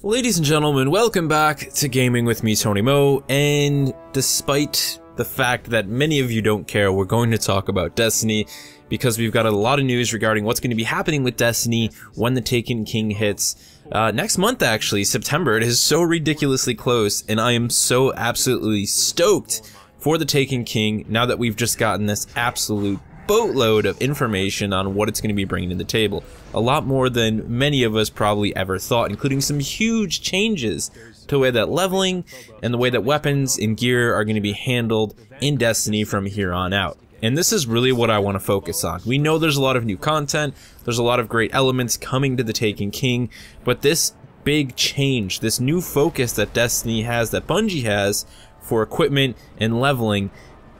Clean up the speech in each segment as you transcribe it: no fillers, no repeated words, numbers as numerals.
Ladies and gentlemen, welcome back to Gaming with me, Tony Mo, and despite the fact that many of you don't care, we're going to talk about Destiny because we've got a lot of news regarding what's going to be happening with Destiny when the Taken King hits next month, actually, September. It is so ridiculously close, and I am so absolutely stoked for the Taken King now that we've just gotten this absolute boatload of information on what it's going to be bringing to the table. A lot more than many of us probably ever thought, including some huge changes to the way that leveling and the way that weapons and gear are going to be handled in Destiny from here on out. And this is really what I want to focus on. We know there's a lot of new content, there's a lot of great elements coming to the Taken King, but this big change, this new focus that Destiny has, that Bungie has for equipment and leveling,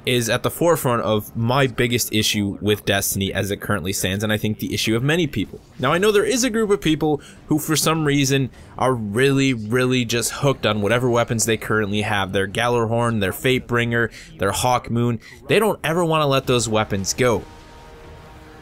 is at the forefront of my biggest issue with Destiny as it currently stands, and I think the issue of many people. Now, I know there is a group of people who for some reason are really just hooked on whatever weapons they currently have. Their Gjallarhorn, their Fatebringer, their Hawkmoon. They don't ever want to let those weapons go.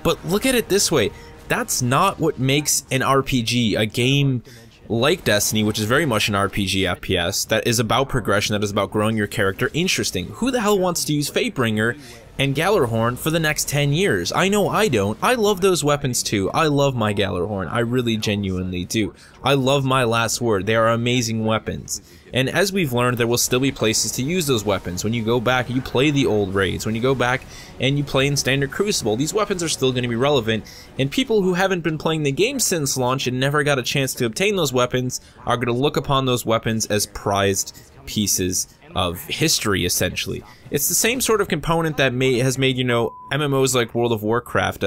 But look at it this way. That's not what makes an RPG, a game like Destiny, which is very much an RPG FPS, that is about progression, that is about growing your character, interesting. Who the hell wants to use Fatebringer and Gjallarhorn for the next 10 years? I know I don't. I love those weapons too. I love my Gjallarhorn. I really genuinely do. I love my Last Word. They are amazing weapons. And as we've learned, there will still be places to use those weapons. When you go back and you play the old raids, when you go back and you play in Standard Crucible, these weapons are still going to be relevant, and people who haven't been playing the game since launch and never got a chance to obtain those weapons are going to look upon those weapons as prized pieces of history, essentially. It's the same sort of component that has made, you know, MMOs like World of Warcraft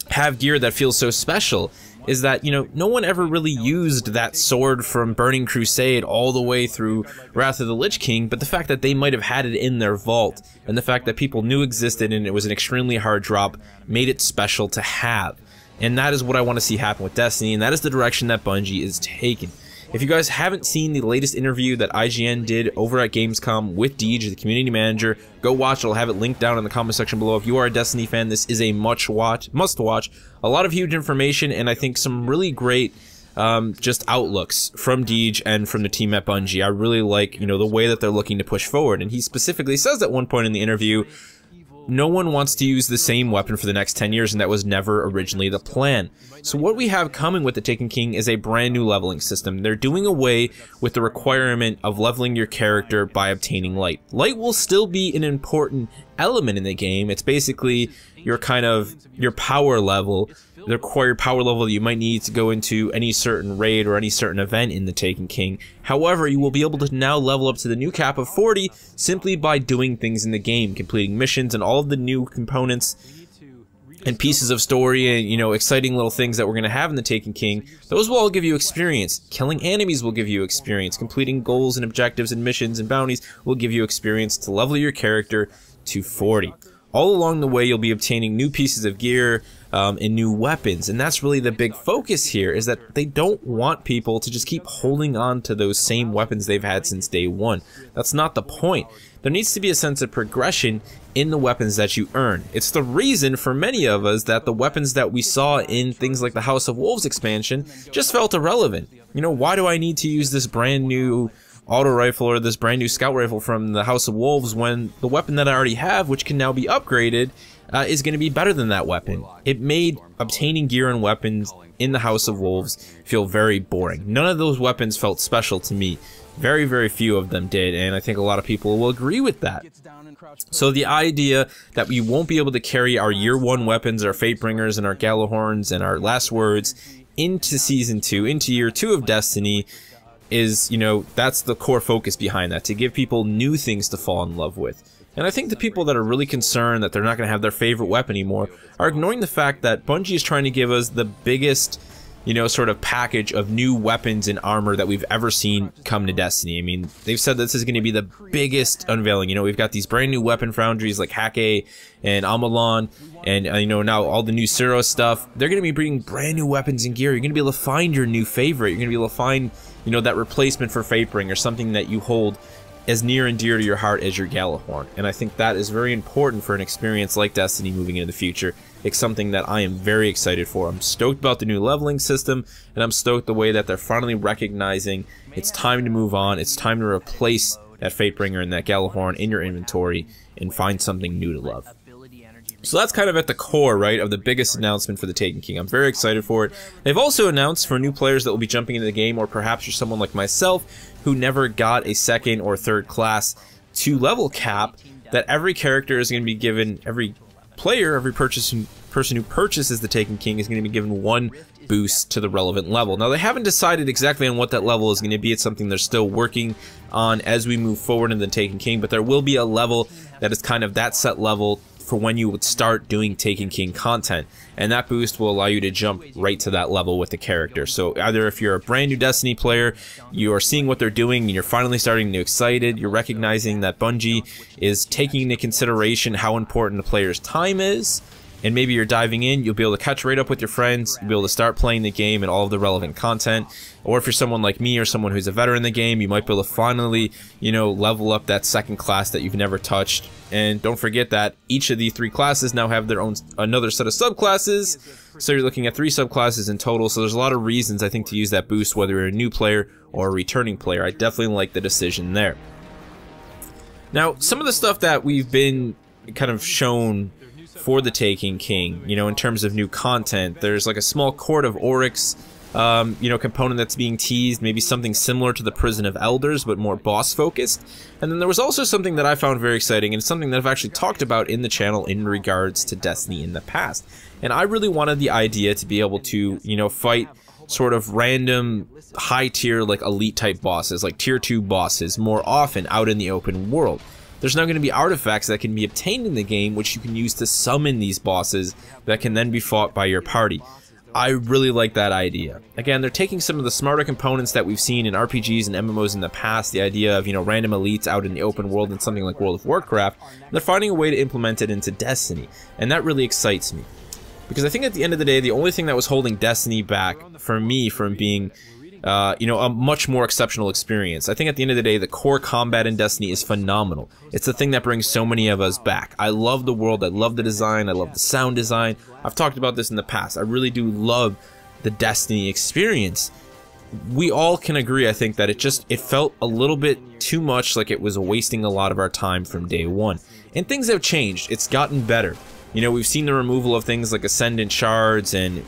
have gear that feels so special, is that, you know, no one ever really used that sword from Burning Crusade all the way through Wrath of the Lich King, but the fact that they might have had it in their vault, and the fact that people knew existed and it was an extremely hard drop, made it special to have. And that is what I want to see happen with Destiny, and that is the direction that Bungie is taking. If you guys haven't seen the latest interview that IGN did over at Gamescom with Deej, the community manager, go watch it. I'll have it linked down in the comment section below. If you are a Destiny fan, this is a must watch. A lot of huge information, and I think some really great just outlooks from Deej and from the team at Bungie. I really like, you know, the way that they're looking to push forward. And he specifically says at one point in the interview, no one wants to use the same weapon for the next 10 years, and that was never originally the plan. So what we have coming with the Taken King is a brand new leveling system. They're doing away with the requirement of leveling your character by obtaining light. Light will still be an important element in the game. It's basically your your power level, the required power level that you might need to go into any certain raid or any certain event in the Taken King. However, you will be able to now level up to the new cap of 40 simply by doing things in the game, completing missions and all of the new components and pieces of story and, you know, exciting little things that we're going to have in the Taken King. Those will all give you experience. Killing enemies will give you experience. Completing goals and objectives and missions and bounties will give you experience to level your character to 40. All along the way, you'll be obtaining new pieces of gear and new weapons, and that's really the big focus here, is that they don't want people to just keep holding on to those same weapons they've had since day one. That's not the point. There needs to be a sense of progression in the weapons that you earn. It's the reason for many of us that the weapons that we saw in things like the House of Wolves expansion just felt irrelevant. You know, why do I need to use this brand new auto rifle or this brand new scout rifle from the House of Wolves when the weapon that I already have, which can now be upgraded, is going to be better than that weapon? It made obtaining gear and weapons in the House of Wolves feel very boring. None of those weapons felt special to me. Very few of them did, and I think a lot of people will agree with that. So the idea that we won't be able to carry our year 1 weapons, our Fatebringers and our Gjallarhorns and our Last Words into Season 2, into Year 2 of Destiny, is, you know, that's the core focus behind that, to give people new things to fall in love with. And I think the people that are really concerned that they're not going to have their favorite weapon anymore are ignoring the fact that Bungie is trying to give us the biggest, you know, sort of package of new weapons and armor that we've ever seen come to Destiny. I mean, they've said this is going to be the biggest unveiling. You know, we've got these brand new weapon foundries like Hake and Amalon, and, you know, now all the new Suros stuff. They're going to be bringing brand new weapons and gear. You're going to be able to find your new favorite. You're going to be able to find, you know, that replacement for Fatebringer, something that you hold as near and dear to your heart as your Gjallarhorn. And I think that is very important for an experience like Destiny moving into the future. it's something that I am very excited for. I'm stoked about the new leveling system, and I'm stoked the way that they're finally recognizing it's time to move on, it's time to replace that Fatebringer and that Gjallarhorn in your inventory and find something new to love. So that's kind of at the core, right, of the biggest announcement for the Taken King. I'm very excited for it. They've also announced for new players that will be jumping into the game, or perhaps you're someone like myself who never got a 2nd or 3rd class to level cap, that every character is going to be given, every player, every person who purchases the Taken King is going to be given 1 boost to the relevant level. Now, they haven't decided exactly on what that level is going to be. It's something they're still working on as we move forward in the Taken King, but there will be a level that is kind of that set level for when you would start doing Taken King content, and that boost will allow you to jump right to that level with the character. So either if you're a brand new Destiny player, you are seeing what they're doing and you're finally starting to get excited, you're recognizing that Bungie is taking into consideration how important the player's time is, and maybe you're diving in, you'll be able to catch right up with your friends, you'll be able to start playing the game and all of the relevant content. Or if you're someone like me or someone who's a veteran in the game, you might be able to finally, you know, level up that 2nd class that you've never touched. And don't forget that each of the 3 classes now have their own another set of subclasses, so you're looking at 3 subclasses in total. So there's a lot of reasons, I think, to use that boost, whether you're a new player or a returning player. I definitely like the decision there. Now, some of the stuff that we've been kind of shown for the Taken King, you know, in terms of new content, there's like a small Court of Oryx, you know, component that's being teased, maybe something similar to the Prison of Elders, but more boss focused. And then there was also something that I found very exciting, and something that I've actually talked about in the channel in regards to Destiny in the past. And I really wanted the idea to be able to, you know, fight sort of random high tier, like elite type bosses, like tier 2 bosses, more often out in the open world. There's now going to be artifacts that can be obtained in the game, which you can use to summon these bosses that can then be fought by your party. I really like that idea. Again, they're taking some of the smarter components that we've seen in RPGs and MMOs in the past, the idea of, you know, random elites out in the open world in something like World of Warcraft, and they're finding a way to implement it into Destiny, and that really excites me. Because I think at the end of the day, the only thing that was holding Destiny back, for me, from being you know, a much more exceptional experience. I think at the end of the day, the core combat in Destiny is phenomenal. It's the thing that brings so many of us back. I love the world, I love the design, I love the sound design. I've talked about this in the past. I really do love the Destiny experience. We all can agree, I think, that it felt a little bit too much like it was wasting a lot of our time from day one. And things have changed. It's gotten better. You know, we've seen the removal of things like Ascendant Shards and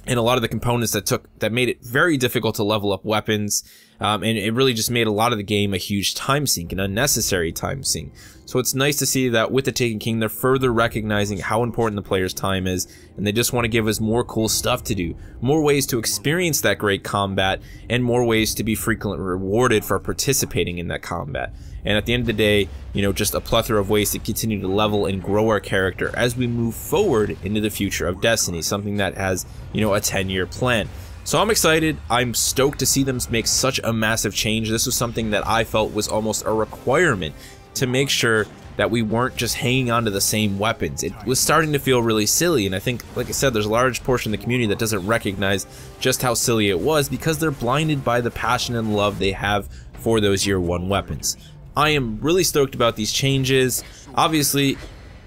a lot of the components that made it very difficult to level up weapons, and it really just made a lot of the game a huge time sink, an unnecessary time sink. So it's nice to see that with the Taken King, they're further recognizing how important the player's time is, and they just want to give us more cool stuff to do, more ways to experience that great combat, and more ways to be frequently rewarded for participating in that combat. And at the end of the day, you know, just a plethora of ways to continue to level and grow our character as we move forward into the future of Destiny, something that has, you know, a 10-year plan. So I'm excited. I'm stoked to see them make such a massive change. This was something that I felt was almost a requirement to make sure that we weren't just hanging on to the same weapons. It was starting to feel really silly, and I think, like I said, there's a large portion of the community that doesn't recognize just how silly it was because they're blinded by the passion and love they have for those year 1 weapons. I am really stoked about these changes. Obviously,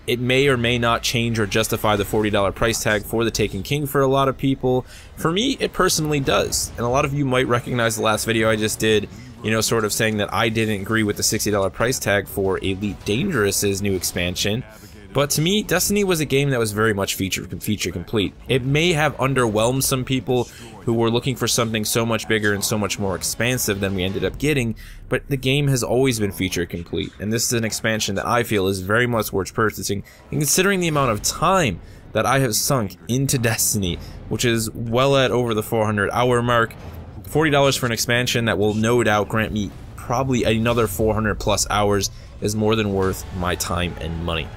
it may or may not change or justify the $40 price tag for the Taken King for a lot of people. For me, it personally does. And a lot of you might recognize the last video I just did, you know, sort of saying that I didn't agree with the $60 price tag for Elite Dangerous's new expansion. But to me, Destiny was a game that was very much feature complete. It may have underwhelmed some people who were looking for something so much bigger and so much more expansive than we ended up getting, but the game has always been feature complete, and this is an expansion that I feel is very much worth purchasing, and considering the amount of time that I have sunk into Destiny, which is well at over the 400-hour mark, $40 for an expansion that will no doubt grant me probably another 400+ hours is more than worth my time and money.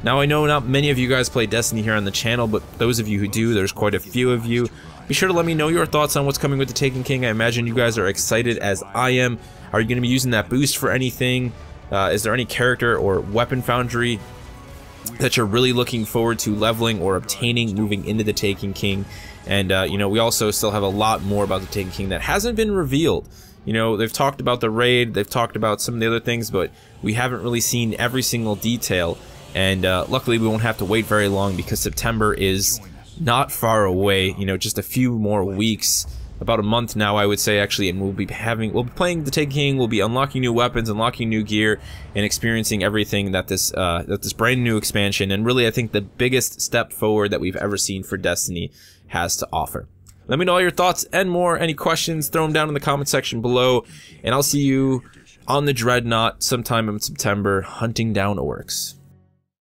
Now, I know not many of you guys play Destiny here on the channel, but those of you who do, there's quite a few of you. Be sure to let me know your thoughts on what's coming with the Taken King. I imagine you guys are excited as I am. Are you going to be using that boost for anything? Is there any character or weapon foundry that you're really looking forward to leveling or obtaining moving into the Taken King? And, you know, we also still have a lot more about the Taken King that hasn't been revealed. You know, they've talked about the raid, they've talked about some of the other things, but we haven't really seen every single detail. And luckily we won't have to wait very long because September is not far away, you know, just a few more weeks. About a month now, I would say, actually, and we'll be playing the Taken King, we'll be unlocking new weapons, unlocking new gear, and experiencing everything that this brand new expansion, and really I think the biggest step forward that we've ever seen for Destiny, has to offer. Let me know all your thoughts and more. Any questions, throw them down in the comment section below, and I'll see you on the Dreadnought sometime in September, hunting down orcs.